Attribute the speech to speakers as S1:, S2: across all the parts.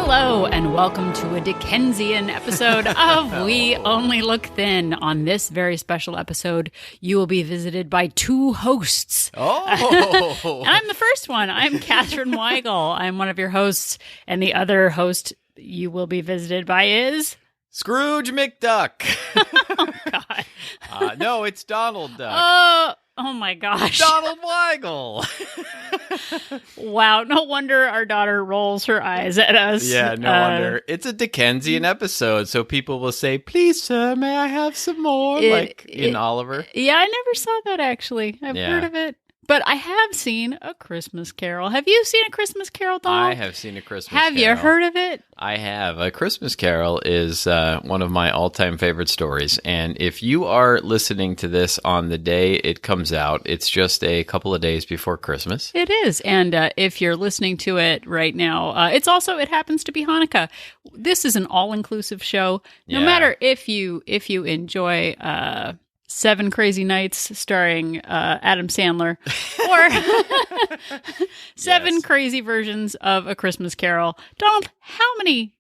S1: Hello, and welcome to a Dickensian episode of We Only Look Thin. On this very special episode, you will be visited by two hosts.
S2: Oh!
S1: And I'm the first one. I'm Katherine Weigel. I'm one of your hosts, and the other host you will be visited by is...
S2: Scrooge McDuck.
S1: Oh, God.
S2: No, it's Donald Duck.
S1: Oh, my gosh.
S2: Donald Weigel.
S1: Wow, no wonder our daughter rolls her eyes at us.
S2: Yeah, no wonder. It's a Dickensian episode, so people will say, "Please, sir, may I have some more?" Like in Oliver.
S1: Yeah, I never saw that, actually. I've heard of it. But I have seen A Christmas Carol. Have you seen A Christmas Carol, Donald?
S2: I have seen A Christmas Carol.
S1: Have you heard of it?
S2: I have. A Christmas Carol is one of my all-time favorite stories. And if you are listening to this on the day it comes out, it's just a couple of days before Christmas.
S1: It is. And if you're listening to it right now, it happens to be Hanukkah. This is an all-inclusive show. No matter if you enjoy... Seven Crazy Nights starring Adam Sandler, or seven crazy versions of A Christmas Carol. Donald, how many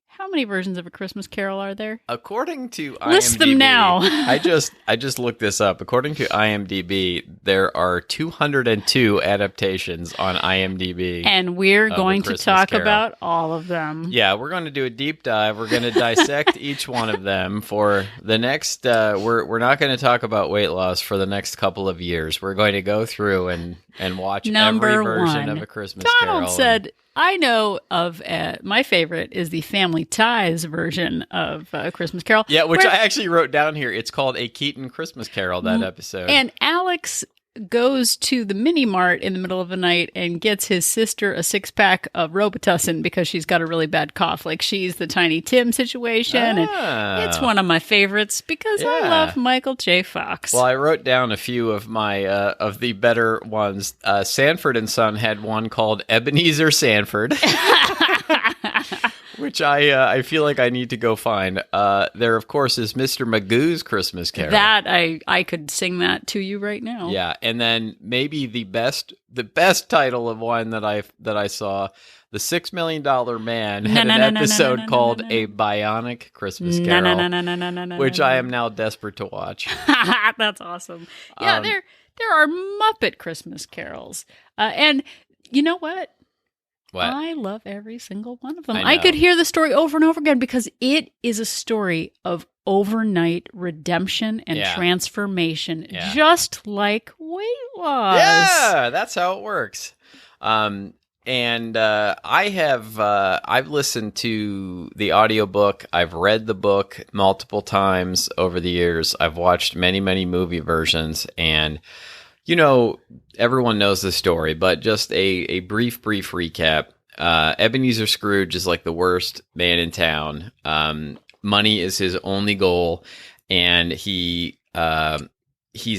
S1: versions of A Christmas Carol are there?
S2: According to IMDb,
S1: list them now.
S2: I just looked this up. According to IMDb, there are 202 adaptations on IMDb,
S1: and we're going to talk about all of them.
S2: Yeah, we're going to do a deep dive. We're going to dissect each one of them for the next. We're not going to talk about weight loss for the next couple of years. We're going to go through and watch every version of A Christmas Carol.
S1: Donald said, I know of my favorite is the Family Ties version of Christmas Carol.
S2: Yeah, which I actually wrote down here. It's called A Keaton Christmas Carol, that episode.
S1: And Alex goes to the mini mart in the middle of the night and gets his sister a 6-pack of Robitussin because she's got a really bad cough. Like she's the Tiny Tim situation. And it's one of my favorites because I love Michael J. Fox.
S2: Well, I wrote down a few of my of the better ones. Sanford and Son had one called Ebenezer Sanford. Which I feel like I need to go find. There, of course, is Mr. Magoo's Christmas Carol.
S1: That I could sing that to you right now.
S2: Yeah, and then maybe the best title of one that I saw, The $6 Million Man had an episode called A Bionic Christmas Carol, which I am now desperate to watch.
S1: That's awesome. Yeah, there are Muppet Christmas carols, and you know what?
S2: What?
S1: I love every single one of them. I could hear the story over and over again because it is a story of overnight redemption and transformation, just like weight loss.
S2: Yeah, that's how it works. And I've listened to the audiobook. I've read the book multiple times over the years. I've watched many, many movie versions, and you know, everyone knows the story, but just a brief recap. Ebenezer Scrooge is like the worst man in town. Money is his only goal, and he's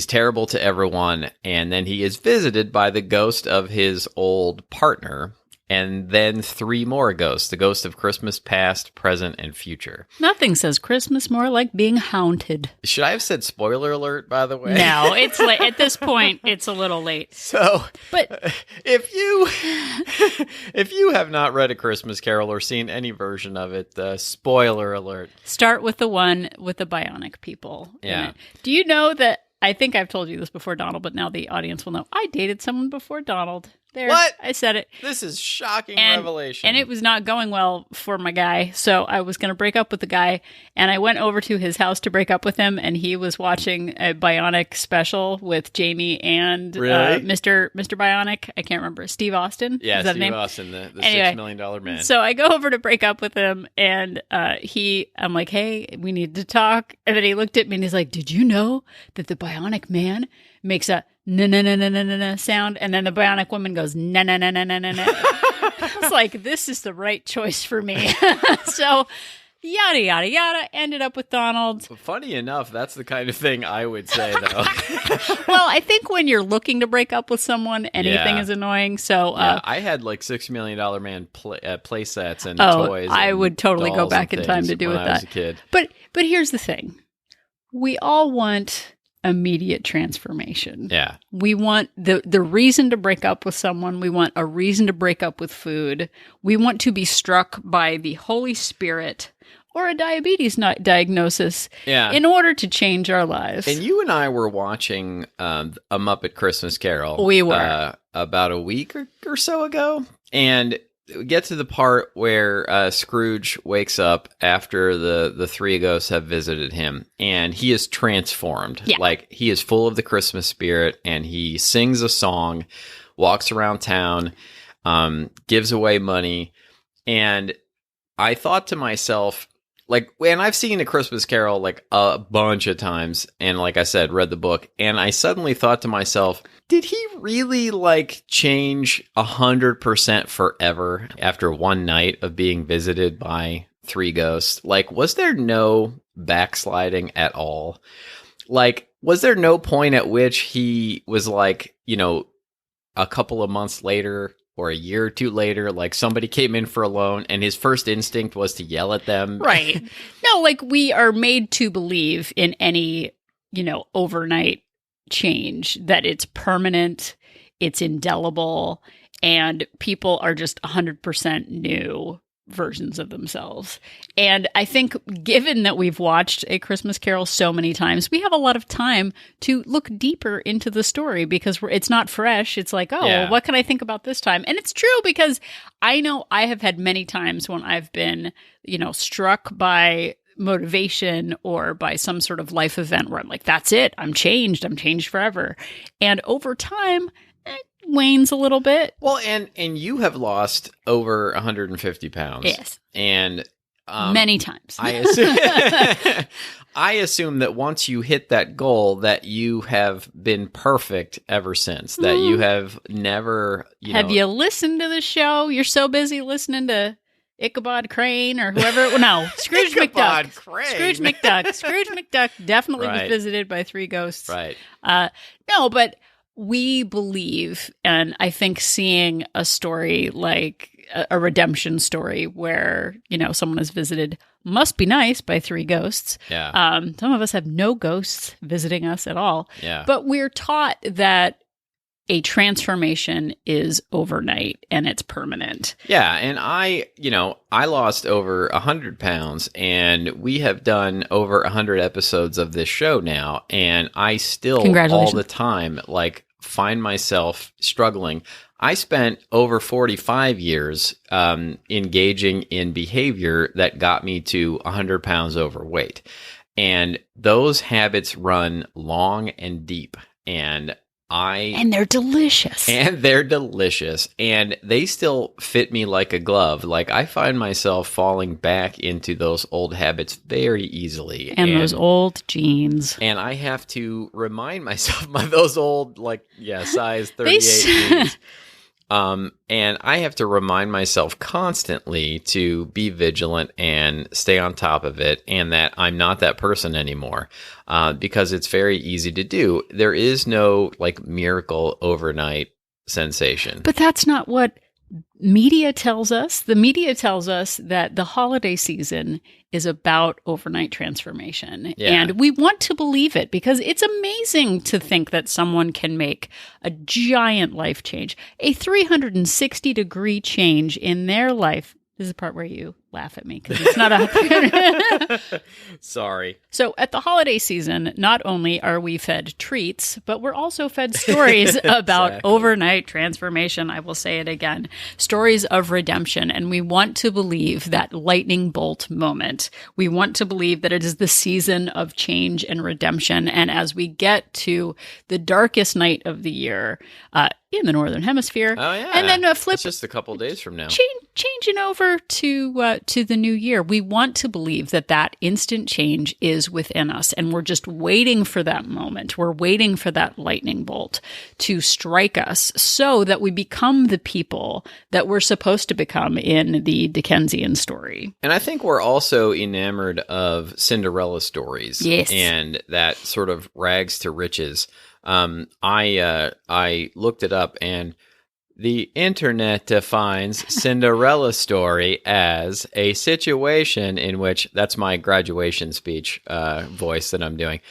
S2: terrible to everyone. And then he is visited by the ghost of his old partner, and then 3 more ghosts, the ghost of Christmas past, present, and future. Nothing
S1: says Christmas more like being haunted.
S2: Should I have said spoiler alert, by the way?
S1: No, it's late. At this point, it's a little late.
S2: So,
S1: but
S2: if you have not read A Christmas Carol or seen any version of it, spoiler alert.
S1: Start with the one with the bionic people.
S2: Yeah.
S1: Do you know that, I think I've told you this before, Donald, but now the audience will know, I dated someone before Donald. There,
S2: what?
S1: I said it.
S2: This is shocking revelation.
S1: And it was not going well for my guy. So I was going to break up with the guy. And I went over to his house to break up with him. And he was watching a Bionic special with Jamie and Mr. Bionic. I can't remember. Steve Austin?
S2: Yeah,
S1: is that
S2: Steve
S1: name?
S2: Austin, the
S1: anyway,
S2: $6 Million Man.
S1: So I go over to break up with him. And I'm like, hey, we need to talk. And then he looked at me and he's like, did you know that the Bionic Man makes a na sound, and then the Bionic Woman goes na. I was like, this is the right choice for me. So yada yada yada, ended up with Donald.
S2: Funny enough, that's the kind of thing I would say, though.
S1: Well, I think when you're looking to break up with someone, anything is annoying. So
S2: I had like $6 Million Man play sets and toys.
S1: I would totally go back in time to do with that.
S2: I was a kid.
S1: But here's the thing: we all want immediate transformation.
S2: Yeah.
S1: We want the reason to break up with someone. We want a reason to break up with food. We want to be struck by the Holy Spirit or a diabetes diagnosis in order to change our lives.
S2: And you and I were watching A Muppet Christmas Carol.
S1: We were.
S2: About a week or so ago. And we get to the part where Scrooge wakes up after the three ghosts have visited him, and he is transformed.
S1: Yeah.
S2: Like, he is full of the Christmas spirit, and he sings a song, walks around town, gives away money. And I thought to myself, like, and I've seen A Christmas Carol like a bunch of times, and like I said, read the book, and I suddenly thought to myself, did he really like change 100% forever after one night of being visited by three ghosts? Like, was there no backsliding at all? Like, was there no point at which he was like, you know, a couple of months later or a year or two later, like somebody came in for a loan and his first instinct was to yell at them?
S1: Right. No, like, we are made to believe in any, you know, overnight change, that it's permanent, it's indelible, and people are just 100% new versions of themselves. And I think, given that we've watched A Christmas Carol so many times, we have a lot of time to look deeper into the story, because it's not fresh. It's like, well, what can I think about this time? And it's true, because I know I have had many times when I've been, you know, struck by motivation or by some sort of life event where I'm like, that's it, I'm changed forever. And over time, it wanes a little bit.
S2: Well, and you have lost over 150 pounds.
S1: Yes.
S2: And
S1: many times.
S2: I assume that once you hit that goal, that you have been perfect ever since, that you have never,
S1: Have you listened to the show? You're so busy listening to Ichabod Crane or whoever. No, Scrooge McDuck. Scrooge McDuck. Scrooge McDuck definitely was visited by three ghosts.
S2: Right.
S1: No, but we believe, and I think seeing a story like a redemption story where, you know, someone is visited must be nice by three ghosts.
S2: Yeah.
S1: Some of us have no ghosts visiting us at all.
S2: Yeah.
S1: But we're taught that a transformation is overnight and it's permanent.
S2: Yeah. And I lost over 100 pounds, and we have done over 100 episodes of this show now. And I still all the time, like, find myself struggling. I spent over 45 years engaging in behavior that got me to 100 pounds overweight. And those habits run long and deep. And they're delicious. And they still fit me like a glove. Like, I find myself falling back into those old habits very easily.
S1: And those old jeans.
S2: And I have to remind myself of those old, size 38 jeans. And I have to remind myself constantly to be vigilant and stay on top of it, and that I'm not that person anymore, because it's very easy to do. There is no miracle overnight sensation.
S1: But that's not what media tells us. The media tells us that the holiday season is about overnight transformation.
S2: Yeah.
S1: And we want to believe it, because it's amazing to think that someone can make a giant life change, a 360-degree change in their life. This is the part where you laugh at me, because it's not a...
S2: Sorry.
S1: So at the holiday season, not only are we fed treats, but we're also fed stories about overnight transformation. I will say it again. Stories of redemption. And we want to believe that lightning bolt moment. We want to believe that it is the season of change and redemption. And as we get to the darkest night of the year, in the Northern Hemisphere.
S2: Oh, yeah.
S1: And then flip.
S2: It's just a couple days from now.
S1: Changing over to the new year. We want to believe that instant change is within us, and we're just waiting for that moment. We're waiting for that lightning bolt to strike us so that we become the people that we're supposed to become in the Dickensian story.
S2: And I think we're also enamored of Cinderella stories.
S1: Yes.
S2: And that sort of rags to riches. I looked it up, and the internet defines Cinderella story as a situation in which, that's my graduation speech voice that I'm doing,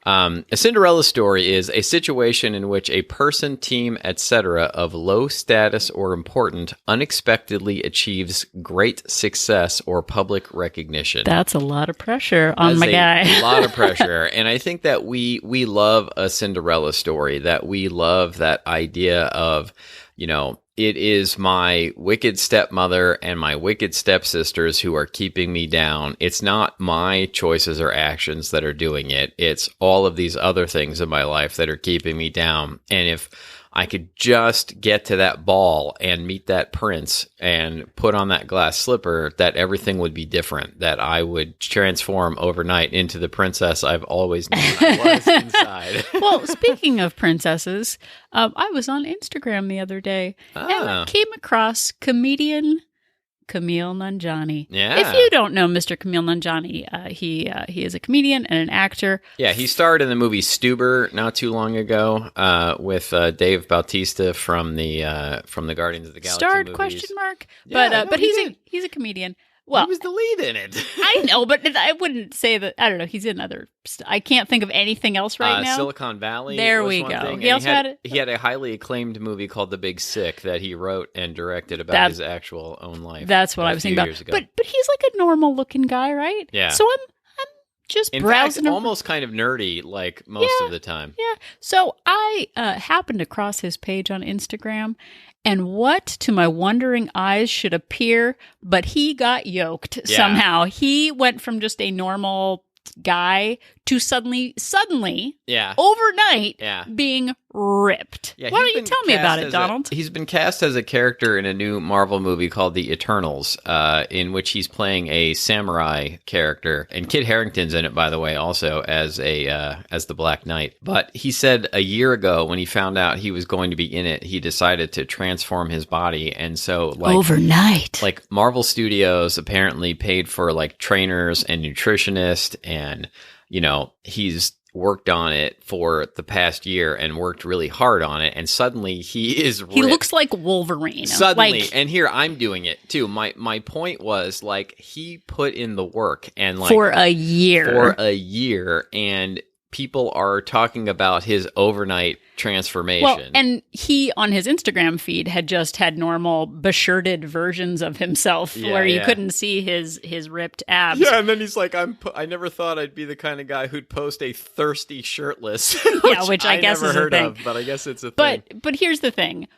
S2: A Cinderella story is a situation in which a person, team, etc. of low status or important unexpectedly achieves great success or public recognition.
S1: That's a lot of pressure on my guy.
S2: A lot of pressure. And I think that we love a Cinderella story, that we love that idea of, it is my wicked stepmother and my wicked stepsisters who are keeping me down. It's not my choices or actions that are doing it. It's all of these other things in my life that are keeping me down. And if I could just get to that ball and meet that prince and put on that glass slipper, that everything would be different, that I would transform overnight into the princess I've always known I was inside.
S1: Well, speaking of princesses, I was on Instagram the other day and I came across comedian Kumail Nanjiani.
S2: Yeah.
S1: If you don't know Mr. Kumail Nanjiani, he is a comedian and an actor.
S2: Yeah, he starred in the movie Stuber not too long ago with Dave Bautista from the Guardians of the Galaxy
S1: starred
S2: movies.
S1: question mark?
S2: Yeah,
S1: but he's a comedian. Well,
S2: he was the lead in it.
S1: I know, but I wouldn't say that. I don't know. He's in other. I can't think of anything else right now.
S2: Silicon Valley.
S1: There
S2: was
S1: we
S2: one
S1: go.
S2: Thing.
S1: He also
S2: he had a highly acclaimed movie called The Big Sick that he wrote and directed about his actual own life.
S1: That's what I was thinking about. But he's like a normal looking guy, right?
S2: Yeah.
S1: So I'm just
S2: in
S1: browsing.
S2: Fact, almost kind of nerdy, like most of the time.
S1: Yeah. So I happened to cross his page on Instagram. And what to my wondering eyes should appear, but he got yoked somehow. He went from just a normal guy to suddenly, overnight, being ripped.
S2: Yeah,
S1: why don't you tell me about it, Donald?
S2: He's been cast as a character in a new Marvel movie called The Eternals, in which he's playing a samurai character, and Kit Harington's in it, by the way, also as the Black Knight. But he said a year ago, when he found out he was going to be in it, he decided to transform his body, and so
S1: overnight,
S2: Marvel Studios apparently paid for trainers and nutritionists, and he's worked on it for the past year and worked really hard on it, and suddenly he is ripped.
S1: He looks like Wolverine.
S2: Suddenly, and here I'm doing it too. My point was he put in the work and
S1: for a year,
S2: and people are talking about his overnight transformation.
S1: Well, and he on his Instagram feed had just had normal beshirted versions of himself where you couldn't see his ripped abs.
S2: Yeah, and then he's like, I never thought I'd be the kind of guy who'd post a thirsty shirtless.
S1: which I guess
S2: never
S1: is
S2: heard
S1: a thing.
S2: of, but I guess it's a thing.
S1: But here's the thing.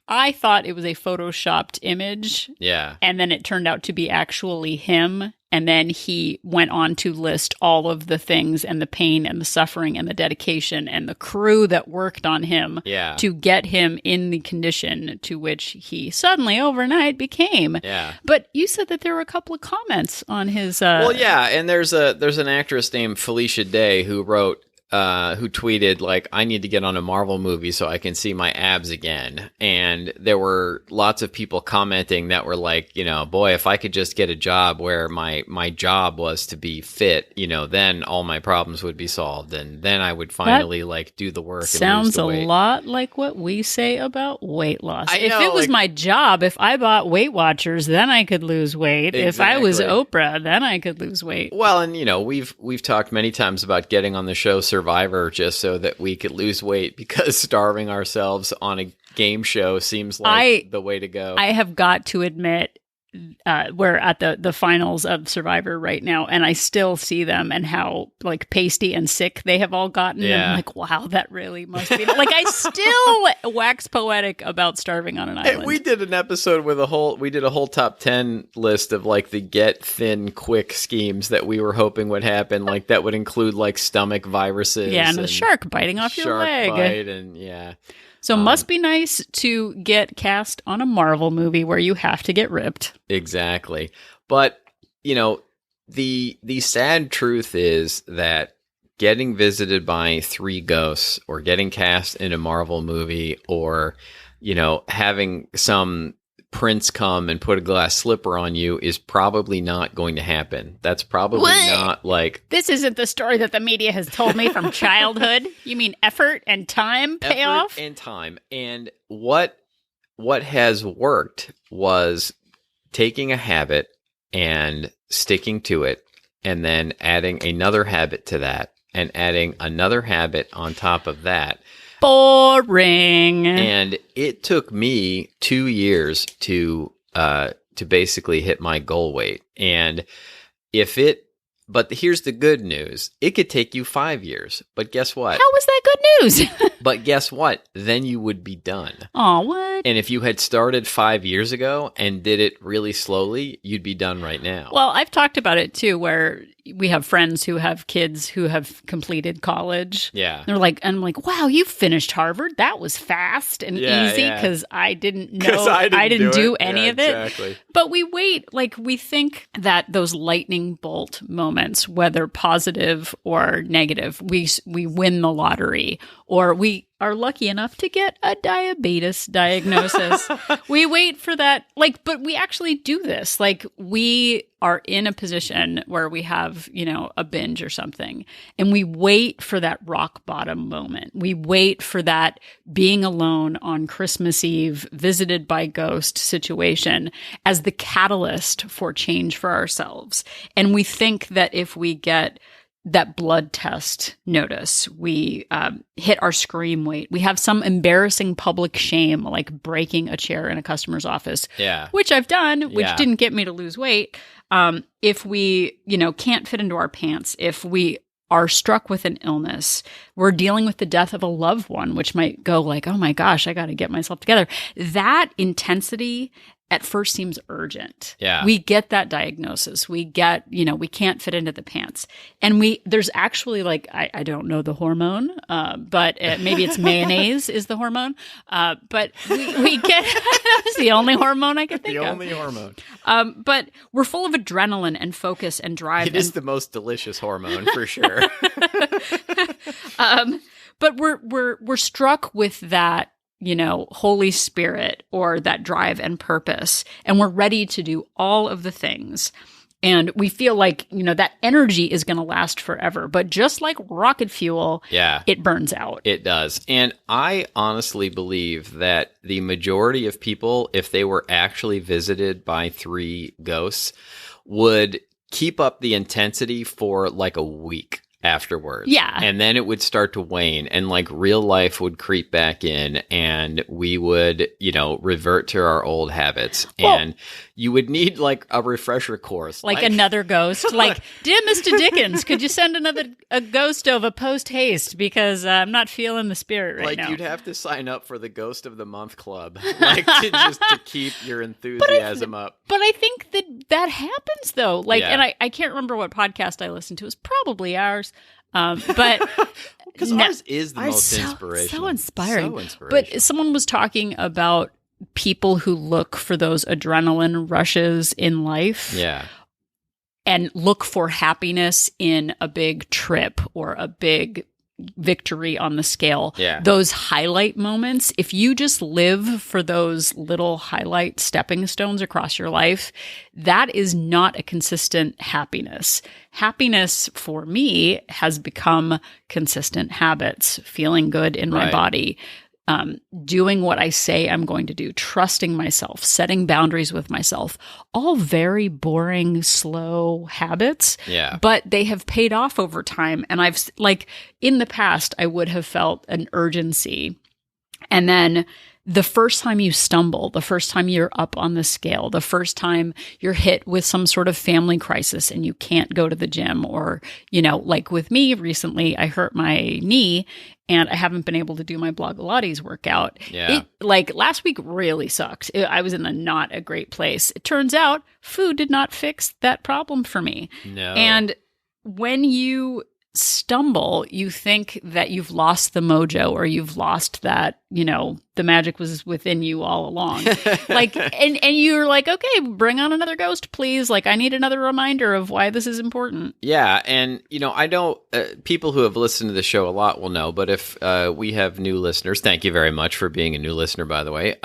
S1: I thought it was a photoshopped image.
S2: Yeah.
S1: And then it turned out to be actually him. And then he went on to list all of the things and the pain and the suffering and the dedication and the crew that worked on him to get him in the condition to which he suddenly overnight became.
S2: Yeah.
S1: But you said that there were a couple of comments on his...
S2: Well, yeah. And there's an actress named Felicia Day who tweeted, I need to get on a Marvel movie so I can see my abs again. And there were lots of people commenting that were like, boy, if I could just get a job where my job was to be fit, then all my problems would be solved. And then I would finally do the work.
S1: Sounds
S2: and lose the weight.
S1: A lot like what we say about weight loss.
S2: If
S1: it was my job, if I bought Weight Watchers, then I could lose weight.
S2: Exactly.
S1: If I was Oprah, then I could lose weight.
S2: Well, and we've talked many times about getting on the show Survivor just so that we could lose weight, because starving ourselves on a game show seems like the way to go. I have got to admit, we're at the finals of Survivor right now, and I still see them and how pasty and sick they have all gotten. Yeah. And I'm like, wow, that really must be I still wax poetic about starving on an island. Hey, we did an episode with a whole top 10 list of the get thin quick schemes that we were hoping would happen, that would include stomach viruses.
S1: Yeah, and the shark biting off your leg.
S2: Shark bite, and yeah.
S1: So must be nice to get cast on a Marvel movie where you have to get ripped.
S2: Exactly. But, the sad truth is that getting visited by 3 ghosts, or getting cast in a Marvel movie, or, having some prince come and put a glass slipper on you is probably not going to happen. That's probably not
S1: This isn't the story that the media has told me from childhood. You mean effort and time payoff?
S2: Effort and time. And what has worked was taking a habit and sticking to it, and then adding another habit to that, and adding another habit on top of that.
S1: Boring.
S2: And it took me 2 years to basically hit my goal weight. And but here's the good news. It could take you 5 years. But guess what?
S1: How was that good news?
S2: But guess what? Then you would be done.
S1: Oh, what?
S2: And if you had started 5 years ago and did it really slowly, you'd be done right now.
S1: Well, I've talked about it too, where we have friends who have kids who have completed college.
S2: Yeah.
S1: They're like, and I'm like, wow, you finished Harvard. That was fast and easy because I didn't know. I didn't do any of it.
S2: Exactly.
S1: But we wait, like we think that those lightning bolt moments, whether positive or negative, we win the lottery or we are lucky enough to get a diabetes diagnosis. We wait for that, but we actually do this. Like we are in a position where we have, a binge or something, and we wait for that rock bottom moment. We wait for that being alone on Christmas Eve, visited by ghost situation as the catalyst for change for ourselves. And we think that if we get that blood test notice, we hit our scream weight, we have some embarrassing public shame, like breaking a chair in a customer's office, which I've done, which didn't get me to lose weight. If we, can't fit into our pants, if we are struck with an illness, we're dealing with the death of a loved one, which might go like, oh my gosh, I got to get myself together. That intensity at first seems urgent.
S2: Yeah.
S1: We get that diagnosis. We get, we can't fit into the pants. And there's actually I don't know the hormone, but maybe it's mayonnaise is the hormone. But we get, that's the only hormone I can think of.
S2: The only hormone.
S1: But we're full of adrenaline and focus and drive.
S2: It is the most delicious hormone for sure.
S1: But we're struck with that, Holy Spirit or that drive and purpose. And we're ready to do all of the things. And we feel like, that energy is going to last forever. But just like rocket fuel, it burns out.
S2: It does. And I honestly believe that the majority of people, if they were actually visited by 3 ghosts, would keep up the intensity for like a week afterwards.
S1: Yeah.
S2: And then it would start to wane and like real life would creep back in and we would, revert to our old habits. Well, and you would need like a refresher course.
S1: Like another ghost. Like, dear Mr. Dickens, could you send a ghost of a post haste because I'm not feeling the spirit right now.
S2: Like you'd have to sign up for the Ghost of the Month Club, to keep your enthusiasm up.
S1: But I think that happens though. And I can't remember what podcast I listened to. It was probably ours. But
S2: because ours is the most inspirational.
S1: So inspiring.
S2: So inspirational.
S1: But someone was talking about people who look for those adrenaline rushes in life.
S2: Yeah.
S1: And look for happiness in a big trip or a big victory on the scale.
S2: Yeah.
S1: Those highlight moments, if you just live for those little highlight stepping stones across your life, that is not a consistent happiness. Happiness for me has become consistent habits, feeling good in my body, doing what I say I'm going to do, trusting myself, setting boundaries with myself, all very boring, slow habits.
S2: Yeah.
S1: But they have paid off over time. And in the past, I would have felt an urgency. And then the first time you stumble, the first time you're up on the scale, the first time you're hit with some sort of family crisis and you can't go to the gym or, like with me recently, I hurt my knee and I haven't been able to do my Blogilates workout.
S2: Yeah.
S1: Last week really sucked. I was in not a great place. It turns out food did not fix that problem for me.
S2: No.
S1: And when you stumble, you think that you've lost the mojo or you've lost that, the magic was within you all along. And you're like, okay, bring on another ghost, please. Like, I need another reminder of why this is important.
S2: Yeah. And, I don't, people who have listened to the show a lot will know, but if we have new listeners, thank you very much for being a new listener, by the way.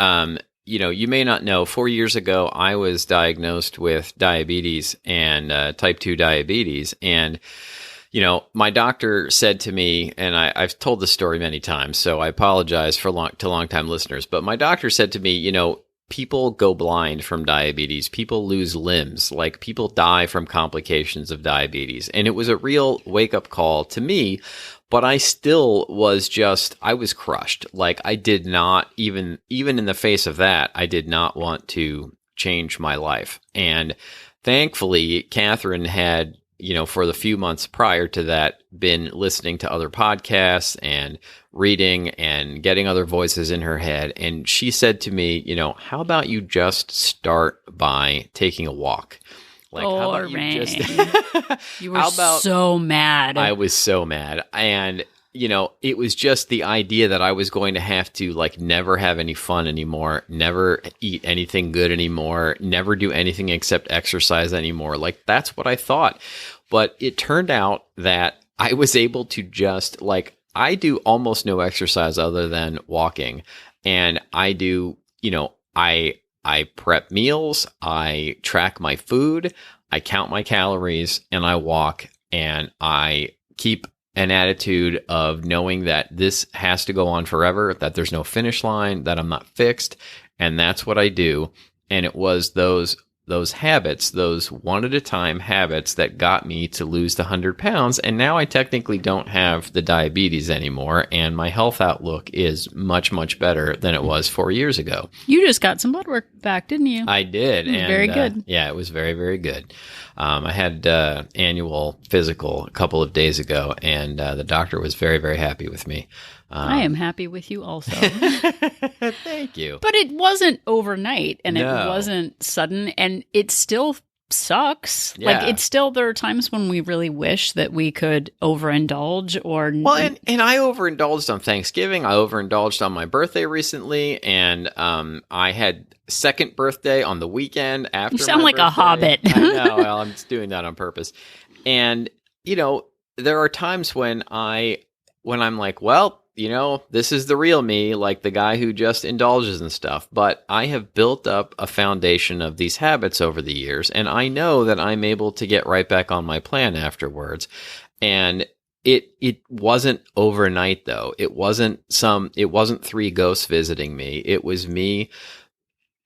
S2: You may not know, 4 years ago, I was diagnosed with diabetes and type 2 diabetes. And my doctor said to me, and I've told this story many times, so I apologize to long-time listeners, but my doctor said to me, people go blind from diabetes. People lose limbs. Like, people die from complications of diabetes. And it was a real wake-up call to me, but I still was I was crushed. Like, I did not, even in the face of that, I did not want to change my life. And thankfully, Catherine had, for the few months prior to that, been listening to other podcasts and reading and getting other voices in her head. And she said to me, how about you just start by taking a walk? Like, how about you just...
S1: You were so mad.
S2: I was so mad. And, it was just the idea that I was going to have to, like, never have any fun anymore, never eat anything good anymore, never do anything except exercise anymore. Like, that's what I thought. But it turned out that I was able to just, like, I do almost no exercise other than walking. And I do, I prep meals, I track my food, I count my calories, and I walk, and I keep an attitude of knowing that this has to go on forever, that there's no finish line, that I'm not fixed, and that's what I do. And it was those habits, those one at a time habits, that got me to lose the 100 pounds. And now I technically don't have the diabetes anymore, and my health outlook is much, much better than it was 4 years ago.
S1: You just got some blood work back, didn't you?
S2: I did.
S1: And very good.
S2: Yeah, it was very, very good. I had annual physical a couple of days ago, and the doctor was very, very happy with me.
S1: I am happy with you also.
S2: Thank you.
S1: But it wasn't overnight, and it wasn't sudden, and it still sucks.
S2: Yeah.
S1: Like, it's still, there are times when we really wish that we could overindulge or...
S2: Well, and I overindulged on Thanksgiving. I overindulged on my birthday recently, and I had second birthday on the weekend after.
S1: You sound
S2: my
S1: like
S2: birthday.
S1: A hobbit.
S2: I know. Well, I'm just doing that on purpose. And, there are times when I'm like, well, this is the real me, like the guy who just indulges and stuff. But I have built up a foundation of these habits over the years, and I know that I'm able to get right back on my plan afterwards. And it wasn't overnight, though. It wasn't 3 ghosts visiting me. It was me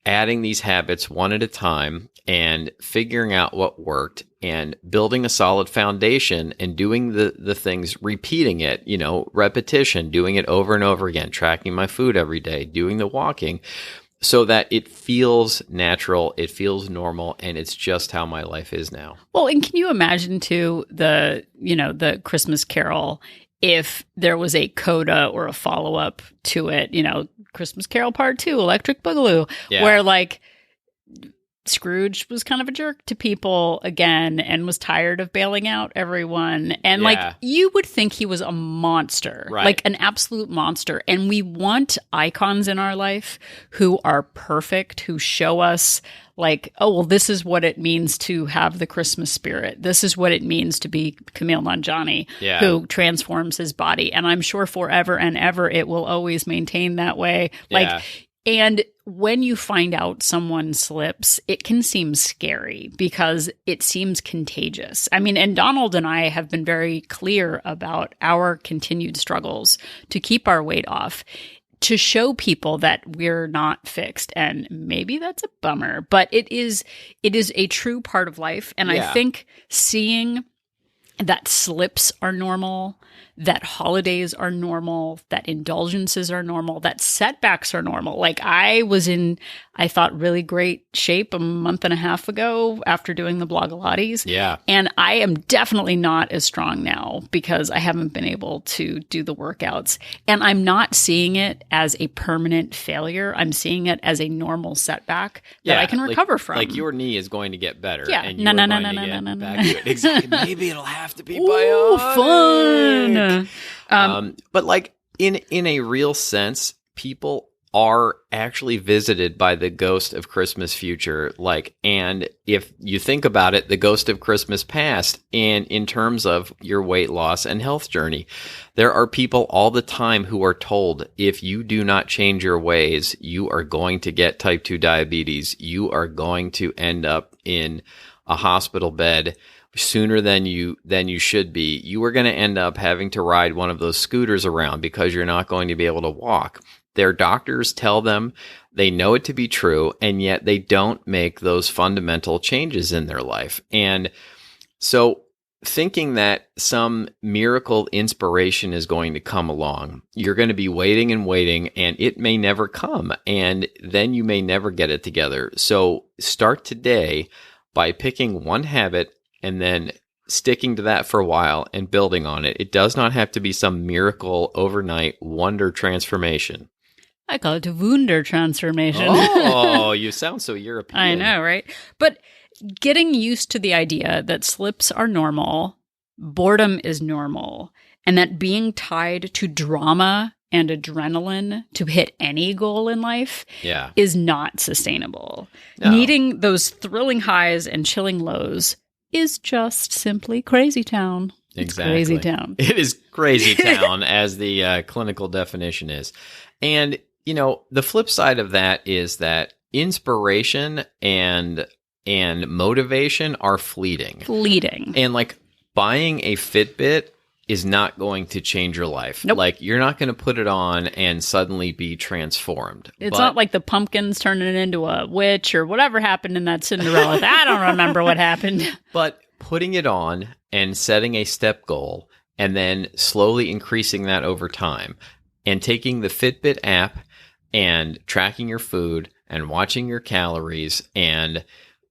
S2: adding these habits one at a time and figuring out what worked and building a solid foundation and doing the things, repeating it, repetition, doing it over and over again, tracking my food every day, doing the walking, so that it feels natural, it feels normal, and it's just how my life is now.
S1: Well, and can you imagine too the Christmas Carol, if there was a coda or a follow-up to it, Christmas Carol Part 2, Electric Boogaloo, where, like, Scrooge was kind of a jerk to people again and was tired of bailing out everyone. And like, you would think he was a monster, like an absolute monster. And we want icons in our life who are perfect, who show us like, oh, well, this is what it means to have the Christmas spirit. This is what it means to be Kumail Nanjiani, who transforms his body. And I'm sure forever and ever it will always maintain that way. Like, and when you find out someone slips, it can seem scary because it seems contagious. I mean, and Donald and I have been very clear about our continued struggles to keep our weight off, to show people that we're not fixed. And maybe that's a bummer, but it is a true part of life. And I think seeing that slips are normal, that holidays are normal, that indulgences are normal, that setbacks are normal. Like, I was in, I thought, really great shape a month and a half ago after doing the Blogilates.
S2: Yeah.
S1: And I am definitely not as strong now because I haven't been able to do the workouts. And I'm not seeing it as a permanent failure. I'm seeing it as a normal setback that I can recover from.
S2: Like, your knee is going to get better.
S1: Yeah.
S2: And no. Exactly. Maybe it'll have to be bionic.
S1: Fun.
S2: But like, in a real sense, people are actually visited by the ghost of Christmas future. Like, and if you think about it, the ghost of Christmas past, and in terms of your weight loss and health journey, there are people all the time who are told, if you do not change your ways, you are going to get type 2 diabetes. You are going to end up in a hospital bed sooner than you should be. You are going to end up having to ride one of those scooters around because you're not going to be able to walk. their doctors tell them they know it to be true, and yet they don't make those fundamental changes in their life. And so thinking that some miracle inspiration is going to come along, you're going to be waiting and waiting, and it may never come, and then you may never get it together. So start today by picking one habit and then sticking to that for a while and building on it. It does not have to be some miracle overnight wonder transformation.
S1: I call it a Wunder transformation.
S2: Oh, you sound so European.
S1: I know, right? But getting used to the idea that slips are normal, boredom is normal, and that being tied to drama and adrenaline to hit any goal in life is not sustainable. No. Needing those thrilling highs and chilling lows is just simply crazy town.
S2: Exactly.
S1: It's crazy town.
S2: It is crazy town, as the clinical definition is. And, you know, the flip side of that is that inspiration and motivation are fleeting. And like buying a Fitbit is not going to change your life.
S1: Nope.
S2: Like you're not going to put it on and suddenly be transformed.
S1: It's not like the pumpkins turning it into a witch or whatever happened in that Cinderella. I don't remember what happened.
S2: But putting it on and setting a step goal and then slowly increasing that over time and taking the Fitbit app and tracking your food and watching your calories and,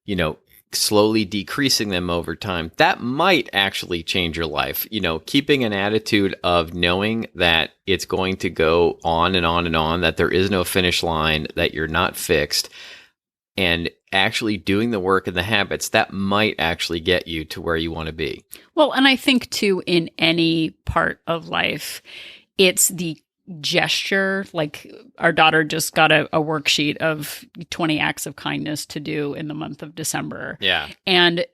S2: you know, slowly decreasing them over time, that might actually change your life. You know, keeping an attitude of knowing that it's going to go on and on and on, that there is no finish line, that you're not fixed, and actually doing the work and the habits, that might actually get you to where you want to be.
S1: Well, and I think too, in any part of life, it's the gesture. Like our daughter just got a worksheet of 20 acts of kindness to do in the month of December.
S2: Yeah.
S1: And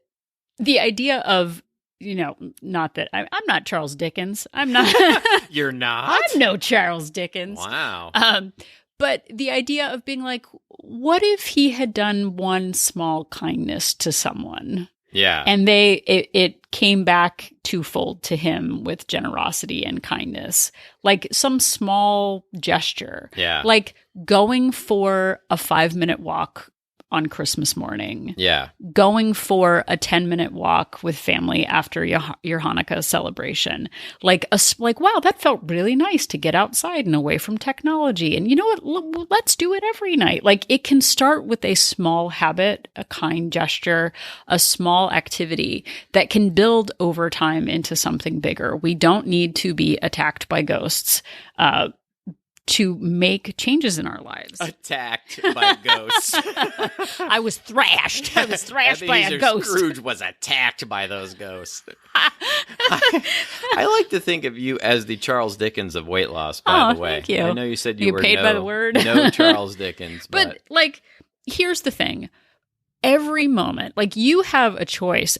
S1: the idea of, you know, not that I'm not Charles Dickens. I'm not.
S2: You're not?
S1: I'm no Charles Dickens.
S2: Wow.
S1: But the idea of being like, what if he had done one small kindness to someone?
S2: Yeah.
S1: And it came back twofold to him with generosity and kindness. Like some small gesture.
S2: Yeah.
S1: Like going for a 5-minute walk on Christmas morning.
S2: Yeah.
S1: Going for a 10-minute walk with family after your Hanukkah celebration. Like, wow, that felt really nice to get outside and away from technology. And you know what? Let's do it every night. Like, it can start with a small habit, a kind gesture, a small activity that can build over time into something bigger. We don't need to be attacked by ghosts to make changes in our lives.
S2: Attacked by ghosts.
S1: I was thrashed. I was thrashed by a ghost.
S2: Scrooge was attacked by those ghosts. I like to think of you as the Charles Dickens of weight loss, by the way.
S1: Thank you.
S2: I know you said you were
S1: paid by the word.
S2: No Charles Dickens.
S1: But like, here's the thing. Every moment, like you have a choice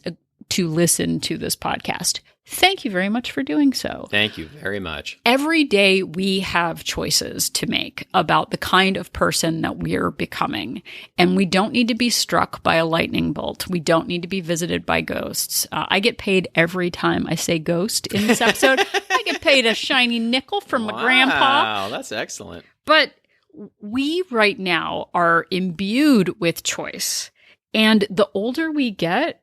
S1: to listen to this podcast. Thank you very much for doing so.
S2: Thank you very much.
S1: Every day we have choices to make about the kind of person that we're becoming. And we don't need to be struck by a lightning bolt. We don't need to be visited by ghosts. I get paid every time I say ghost in this episode. I get paid a shiny nickel from my grandpa.
S2: Wow, that's excellent.
S1: But we right now are imbued with choice. And the older we get,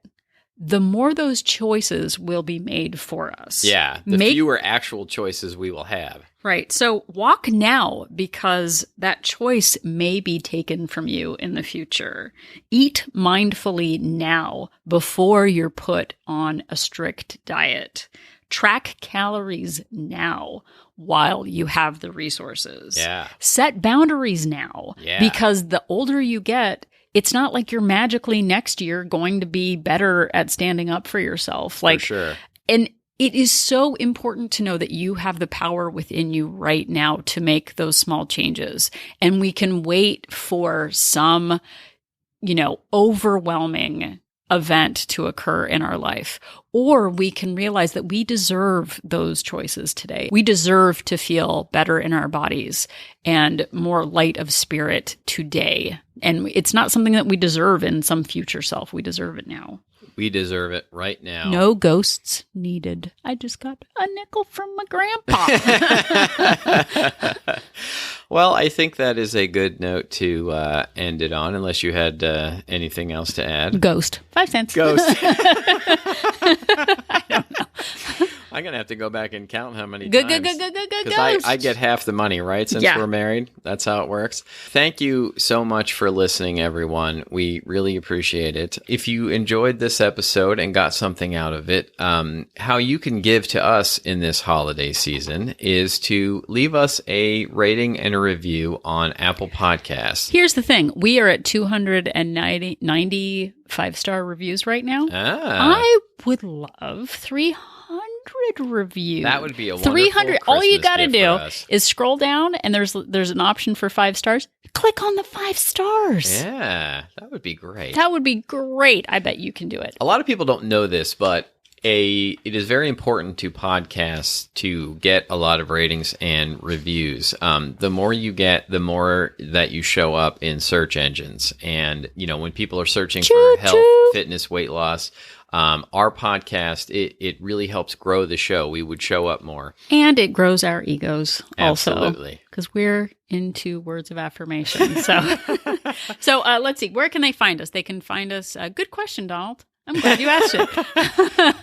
S1: the more those choices will be made for us.
S2: Yeah, the fewer actual choices we will have.
S1: Right. So walk now, because that choice may be taken from you in the future. Eat mindfully now before you're put on a strict diet. Track calories now while you have the resources.
S2: Yeah.
S1: Set boundaries now, because the older you get, it's not like you're magically next year going to be better at standing up for yourself. Like,
S2: for sure.
S1: And it is so important to know that you have the power within you right now to make those small changes. And we can wait for some, overwhelming event to occur in our life. Or we can realize that we deserve those choices today. We deserve to feel better in our bodies and more light of spirit today. And it's not something that we deserve in some future self. We deserve it now.
S2: We deserve it right now.
S1: No ghosts needed. I just got a nickel from my grandpa.
S2: Well, I think that is a good note to end it on, unless you had anything else to add.
S1: Ghost. 5 cents.
S2: Ghost.
S1: I don't know.
S2: I'm going to have to go back and count how many times.
S1: Ghost.
S2: I get half the money, right? Since we're married. That's how it works. Thank you so much for listening, everyone. We really appreciate it. If you enjoyed this episode and got something out of it, how you can give to us in this holiday season is to leave us a rating and a review on Apple Podcasts.
S1: Here's the thing. We are at 290 5-star reviews right now. I would love 300 reviews.
S2: That would be a wonderful 300.
S1: All you got to do is scroll down, and there's an option for 5 stars. Click on the 5 stars.
S2: Yeah, that would be great.
S1: That would be great. I bet you can do it.
S2: A lot of people don't know this, but it is very important to podcasts to get a lot of ratings and reviews. The more you get, the more that you show up in search engines. And, when people are searching for health, fitness, weight loss, our podcast, it really helps grow the show. We would show up more. And it grows our egos also. Absolutely. Because we're into words of affirmation. So, let's see. Where can they find us? They can find us. Good question, Donald. I'm glad you asked it.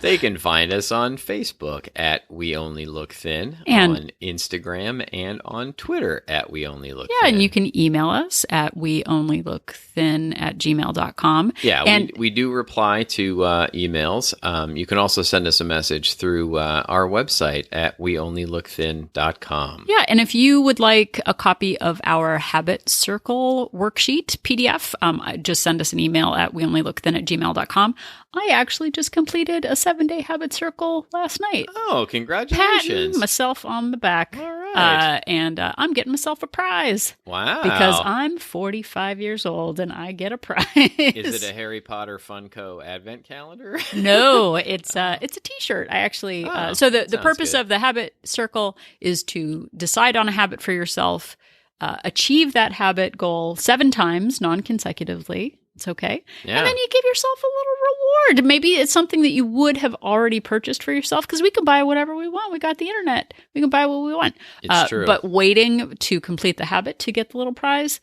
S2: They can find us on Facebook at We Only Look Thin, and on Instagram and on Twitter at We Only Look Thin. Yeah, and you can email us at weonlylookthin@gmail.com. Yeah, and we do reply to emails. You can also send us a message through our website at weonlylookthin.com. Yeah, and if you would like a copy of our Habit Circle worksheet PDF, just send us an email at weonlylookthin@gmail.com. I actually just completed a 7-day habit circle last night. Oh, congratulations. Patting myself on the back. All right. And I'm getting myself a prize. Wow. Because I'm 45 years old and I get a prize. Is it a Harry Potter Funko advent calendar? No, it's a t-shirt. I actually, so the purpose of the habit circle is to decide on a habit for yourself, achieve that habit goal 7 times non-consecutively. It's okay. Yeah. And then you give yourself a little reward. Maybe it's something that you would have already purchased for yourself, because we can buy whatever we want. We got the internet. We can buy what we want. It's true. But waiting to complete the habit to get the little prize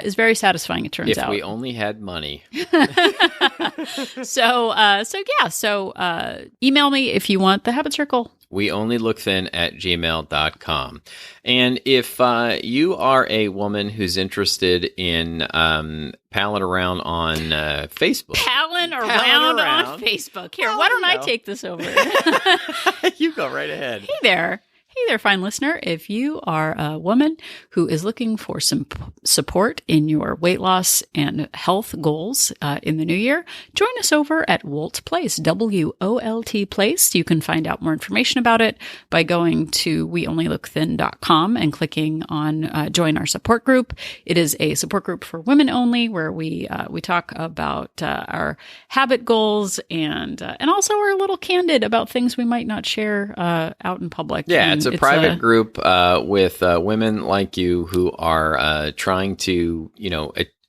S2: is very satisfying, it turns out. If we only had money. So email me if you want the habit circle. weonlylookthin@gmail.com. And if you are a woman who's interested in palling around on Facebook. Palling around on Facebook. Here, why don't I take this over? You go right ahead. Hey there, fine listener. If you are a woman who is looking for some support in your weight loss and health goals in the new year, join us over at Wolt Place, WOLT Place. You can find out more information about it by going to weonlylookthin.com and clicking on join our support group. It is a support group for women only, where we talk about our habit goals and also we're a little candid about things we might not share out in public. Yeah, it's a private group with women like you who are trying to,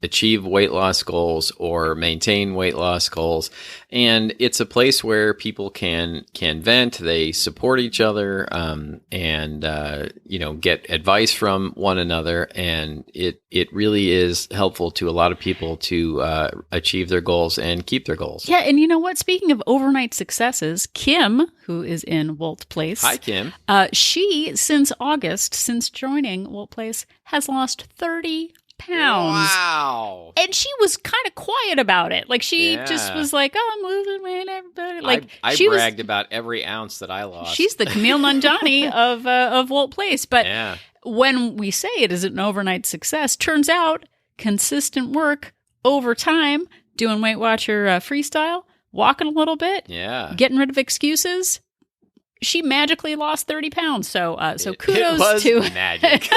S2: achieve weight loss goals or maintain weight loss goals. And it's a place where people can vent, they support each other, and get advice from one another. And it really is helpful to a lot of people to achieve their goals and keep their goals. Yeah, and you know what? Speaking of overnight successes, Kim, who is in Wolt Place. Hi, Kim. She, since August, since joining Wolt Place, has lost 30 pounds. Wow. And she was kind of quiet about it. Like, she just was like, oh, I'm losing weight, everybody. Like, I bragged about every ounce that I lost. She's the Camille Nanjiani of Wolt Place. But when we say it is an overnight success, turns out consistent work over time, doing Weight Watcher freestyle, walking a little bit, getting rid of excuses. She magically lost 30 pounds. So kudos to magic.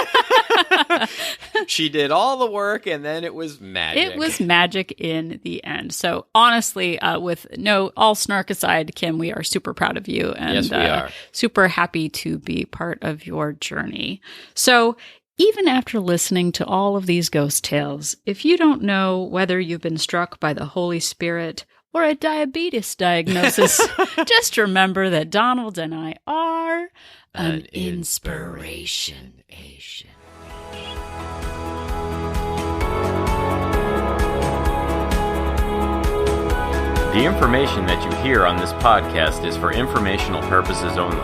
S2: She did all the work and then it was magic. It was magic in the end. So honestly, with all snark aside, Kim, we are super proud of you. And yes, we are. Super happy to be part of your journey. So even after listening to all of these ghost tales, if you don't know whether you've been struck by the Holy Spirit
S1: or a diabetes diagnosis, just remember that Donald and I are an inspiration.
S2: The information that you hear on this podcast is for informational purposes only.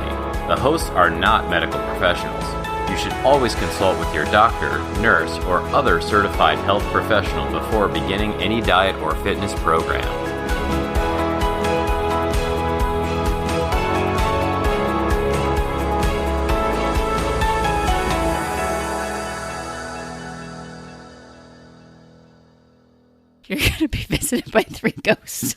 S2: The hosts are not medical professionals. You should always consult with your doctor, nurse, or other certified health professional before beginning any diet or fitness program.
S1: You're going to be visited by 3 ghosts.